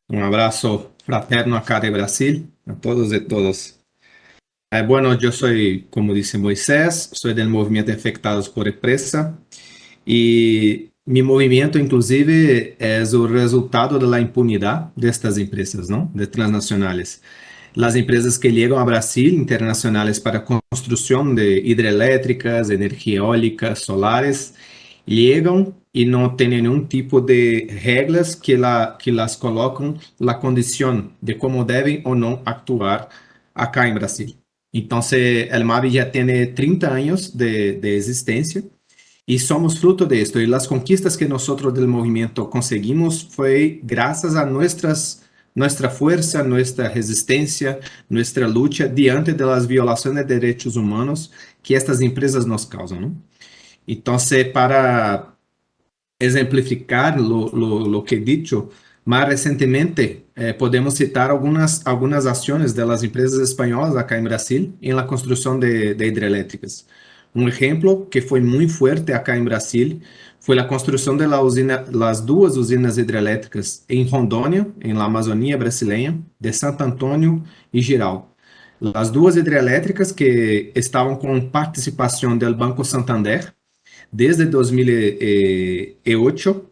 Un abrazo fraterno acá de Brasil, a todos y todas. Bueno, yo soy, como dice Moisés, soy del movimiento Infectados por Empresa y mi movimiento, inclusive, es el resultado de la impunidad de estas empresas, ¿no? De transnacionales. Las empresas que llegan a Brasil, internacionales para construcción de hidrelétricas, energía eólica, solares, llegan y no tienen ningún tipo de reglas que las colocan la condición de cómo deben o no actuar acá en Brasil. Entonces, el MAVI ya tiene 30 años de existencia y somos fruto de esto. Y las conquistas que nosotros del movimiento conseguimos fue gracias a nuestra fuerza, nuestra resistencia, nuestra lucha diante de las violaciones de derechos humanos que estas empresas nos causan, ¿no? Entonces, para exemplificar lo que he dicho, más recientemente podemos citar algunas acciones de las empresas españolas acá en Brasil en la construcción de hidrelétricas. Un ejemplo que fue muy fuerte acá en Brasil fue la construcción de las dos usinas hidrelétricas en Rondônia, en la Amazonía brasileña, de Santo Antônio y Giral. Las dos hidrelétricas que estaban con participación del Banco Santander, desde 2008,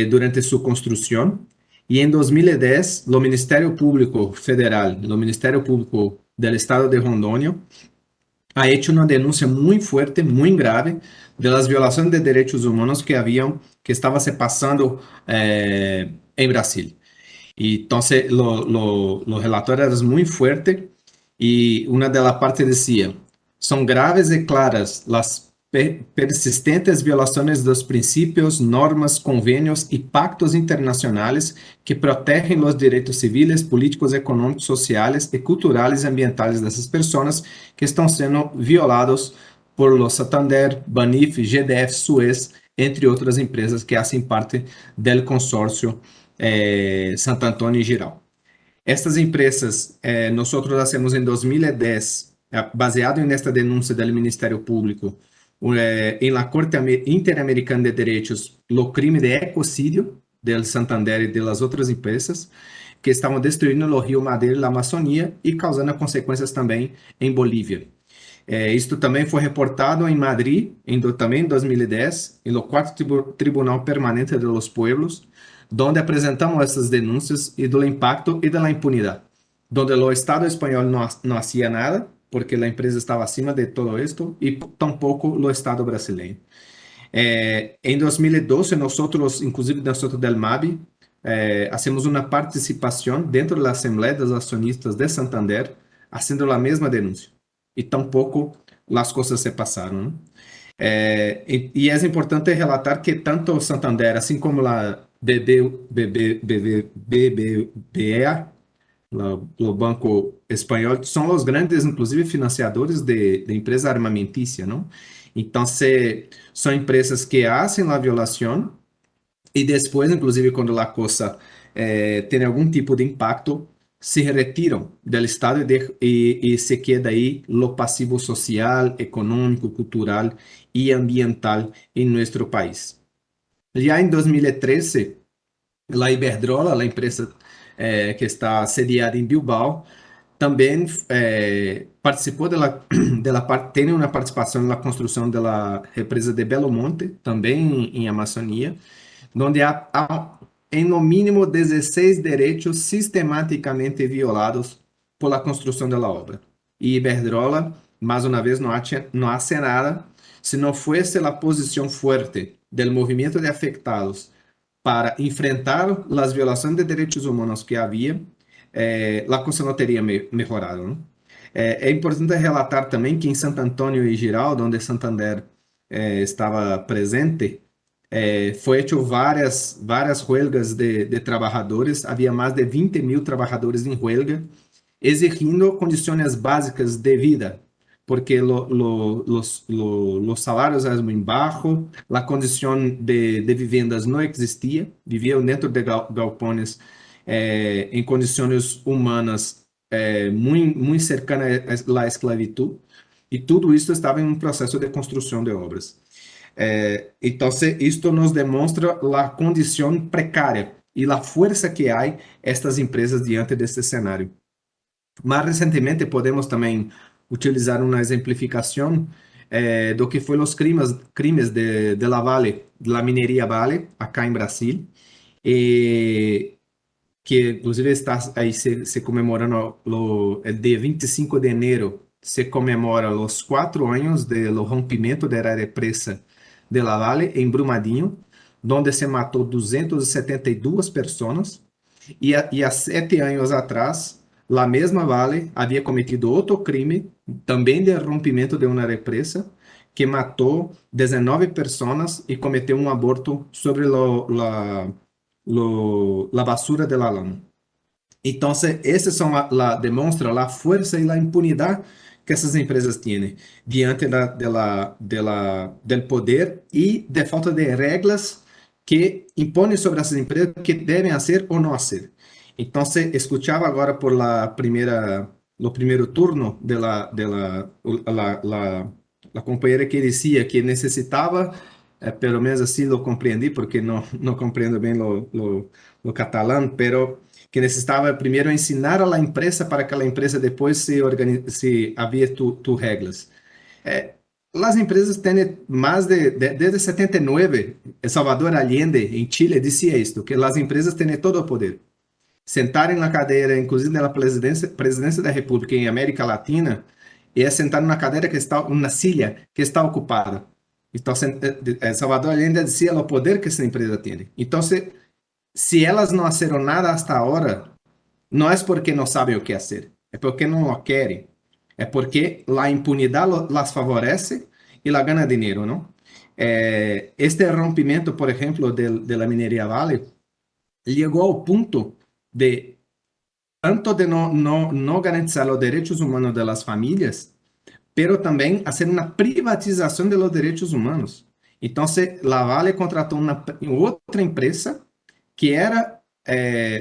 durante su construcción. Y en 2010, el Ministerio Público Federal, el Ministerio Público del Estado de Rondônia, ha hecho una denuncia muy fuerte, muy grave, de las violaciones de derechos humanos que estaba se pasando en Brasil. Y entonces lo relatório era muy fuerte y una de las partes decía, son graves y claras las persistentes violaciones de los principios, normas, convenios y pactos internacionales que protegen los derechos civiles, políticos, económicos, sociales y culturales y ambientales de esas personas que están siendo violados por los Santander, Banif, GDF, Suez, entre otras empresas que hacen parte del consorcio Santo Antônio e Giral. Estas empresas, nosotros hacemos en 2010, baseado en esta denuncia del Ministerio Público, en la Corte Interamericana de Derechos, lo crime de ecocidio del Santander y de las otras empresas que estavam destruindo o Rio Madeira e a Amazônia e causando consequências também em Bolívia. Isto também foi reportado em Madrid, também em 2010, no quarto Tribunal Permanente de los Pueblos, donde apresentamos essas denúncias e do impacto e da impunidade, donde o Estado espanhol não hacía nada, porque a empresa estava acima de todo esto, e tampouco o Estado brasileiro. Em 2012, nosotros, inclusive nosotros del MABI, hacemos uma participação dentro da Assembleia dos Acionistas de Santander, haciendo a mesma denúncia. E tampouco as coisas se passaram, né? E é importante relatar que tanto Santander, assim como a BBVA, o Banco Espanhol, são os grandes, inclusive, financiadores de empresa armamentícia, não? Então, são empresas que fazem a violação e depois, inclusive, quando a coisa tem algum tipo de impacto, se retiram do Estado e se queda aí o passivo social, econômico, cultural e ambiental em nosso país. Já em 2013, a Iberdrola, a empresa que está sediada em Bilbao, também participou tem uma participação na construção da represa de Belo Monte, também em Amazônia, onde há em no mínimo 16 direitos sistematicamente violados por la construção da obra. E Iberdrola, mais uma vez, não hace nada se não fosse a posição forte do movimento de afectados para enfrentar as violações de direitos humanos que havia, a coisa não teria melhorado, não? É importante relatar também que em Santo Antônio e Giral, onde Santander estava presente, foi hecho várias huelgas de trabalhadores, havia mais de 20.000 trabalhadores em huelga, exigindo condições básicas de vida, porque os salários eram muito baixos, a condição de vivendas não existia, viviam dentro de galpões em condições humanas muito cercanas à esclavitud, e tudo isso estava em um processo de construção de obras. Então, isto nos demonstra a condição precária e a força que há estas empresas diante deste cenário. Mais recentemente, podemos também utilizar uma exemplificação do que foi os crimes de la Vale, de la mineria Vale, acá em Brasil, e que inclusive está aí se comemorando el dia 25 de enero, se comemora os 4 anos do rompimento da represa de La Vale em Brumadinho, onde se matou 272 pessoas, e há 7 anos atrás, a mesma Vale havia cometido outro crime, também de rompimento de uma represa, que matou 19 pessoas e cometeu um aborto sobre la basura de la lama. Entonces, esas son demuestra la fuerza y la impunidad que essas empresas têm diante del poder e de falta de regras que impõem sobre essas empresas que devem fazer ou não fazer. Então, escutava agora por no primeiro turno la companheira que dizia que necessitava, pelo menos assim lo compreendi, porque não compreendo bem lo catalão, pero que necessitava primeiro ensinar a la empresa para que a empresa depois se havia tu regras. As empresas têm mais desde 79, Salvador Allende em Chile dizia isto, que as empresas têm todo o poder. Sentar na cadeira, inclusive na presidência da República em América Latina, é sentar numa cadeira que está, uma silla que está ocupada. Então, Salvador Allende dizia o poder que essa empresa tem. Então, se elas não fizeram nada hasta agora, não é porque não sabem o que fazer, é porque não o querem, é porque a impunidade las favorece e la gana dinheiro, não? Este rompimento, por exemplo, de la minería Vale, chegou ao ponto de tanto de não garantizar os direitos humanos das famílias, pero também fazer uma privatização de los direitos humanos. Então, la Vale contratou outra empresa que era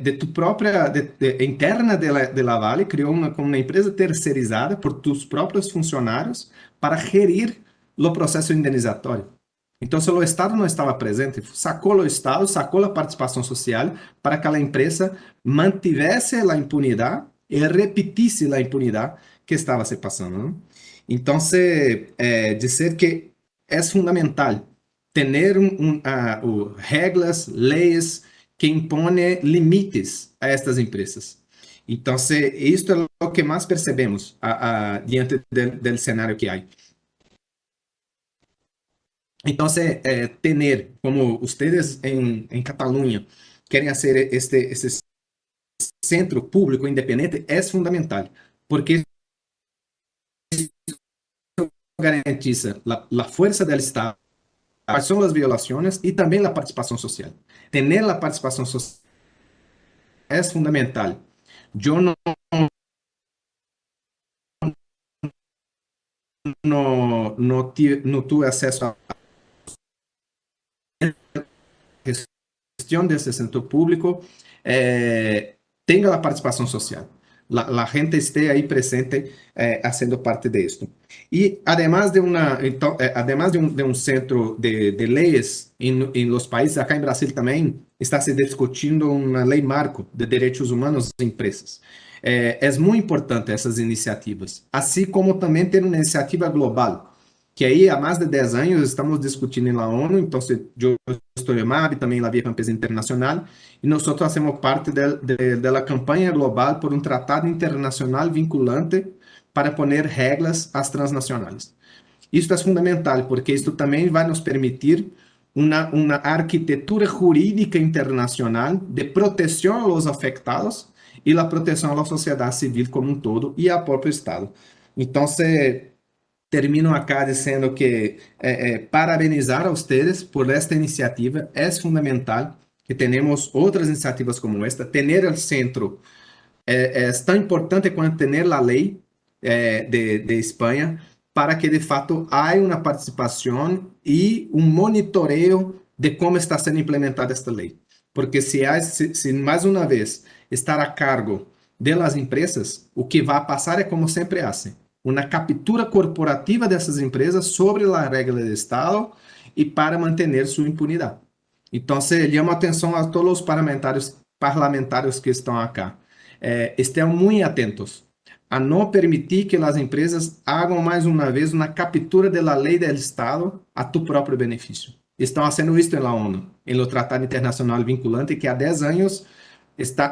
de tu própria, interna de la Vale, criou uma empresa terceirizada por tus próprios funcionários para gerir o processo indenizatório. Então, se o Estado não estava presente, sacou o Estado, sacou a participação social para que a empresa mantivesse a impunidade e repetisse a impunidade que estava se passando. Não? Então, dizer que é fundamental ter regras, leis que impõem limites a estas empresas. Então, isto é o que mais percebemos diante do cenário que há. Então, ter, como vocês em Catalunha querem fazer este centro público independente, é fundamental, porque garantiza a força do Estado, quais são as violações e também a participação social. Ter a participação social é fundamental. Eu não tive acesso a gestão desse centro público, tenha a participação social. A gente esteja aí presente, fazendo parte disso. E, además de um centro de leis em los países, acá em Brasil também está se discutindo uma lei marco de direitos humanos em empresas. É muito importante essas iniciativas, assim como também ter uma iniciativa global, que aí há mais de 10 anos estamos discutindo na ONU, então eu estou em MAB, também na Via Campesina Internacional, e nós fazemos parte da campanha global por um tratado internacional vinculante para pôr regras às transnacionais. Isso é fundamental, porque isso também vai nos permitir uma arquitetura jurídica internacional de proteção aos afetados e a proteção à sociedade civil como um todo e ao próprio Estado. Então, termino acá dizendo que parabenizar a vocês por esta iniciativa. É fundamental que tenhamos outras iniciativas como esta. Ter o centro é tão importante quanto ter a lei de Espanha, para que de fato haja uma participação e um monitoreio de como está sendo implementada esta lei. Porque se mais uma vez estar a cargo das empresas, o que vai passar é como sempre fazem. Uma captura corporativa dessas empresas sobre a regra do Estado e para manter sua impunidade. Então, llamo a atenção a todos os parlamentares que estão acá. Estejam muito atentos a não permitir que as empresas hagam mais uma vez uma captura da lei do Estado a tu próprio benefício. Estão fazendo isso na ONU, no Tratado Internacional Vinculante, que há 10 anos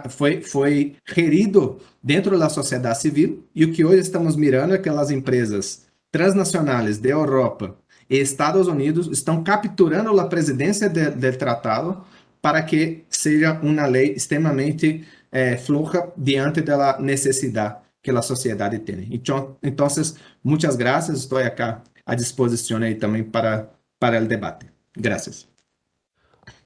foi gerido dentro da sociedade civil, e o que hoje estamos mirando é que as empresas transnacionais da Europa e Estados Unidos estão capturando a presidência do tratado para que seja uma lei extremamente floja diante da necessidade que a sociedade tem. Então, muitas graças, estou aqui à disposição aí também para o debate. Graças.